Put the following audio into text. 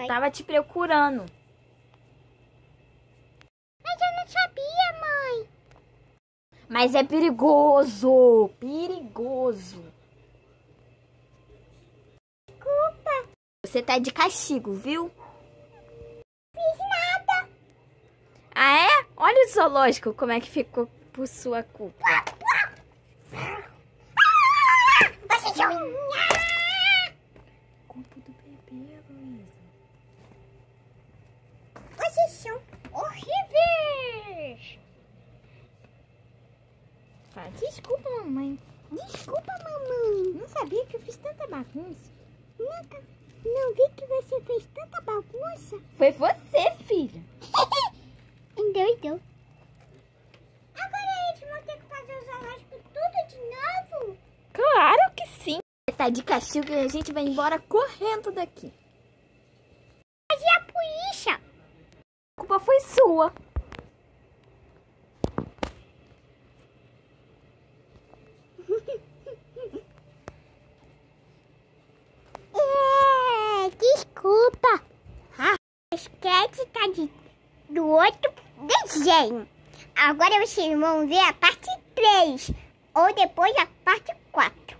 Eu tava te procurando. Mas eu não sabia, mãe. Mas é perigoso. Perigoso. Desculpa. Você tá de castigo, viu? Fiz nada. Ah, é? Olha o zoológico como é que ficou por sua culpa. Você Culpa do bebê, Luísa. Vocês são horríveis. Fala, desculpa, mamãe. Desculpa, mamãe. Não sabia que eu fiz tanta bagunça. Nunca. Não vi que você fez tanta bagunça. Foi você, filha. Endoidou. Agora eles vão ter que fazer o zoológico tudo de novo? Claro que sim. Você tá de castigo e a gente vai embora correndo daqui. Mas e a polícia? A culpa foi sua. Desculpa. A sketch tá do outro desenho. Agora vocês vão ver a parte 3 ou depois a parte 4.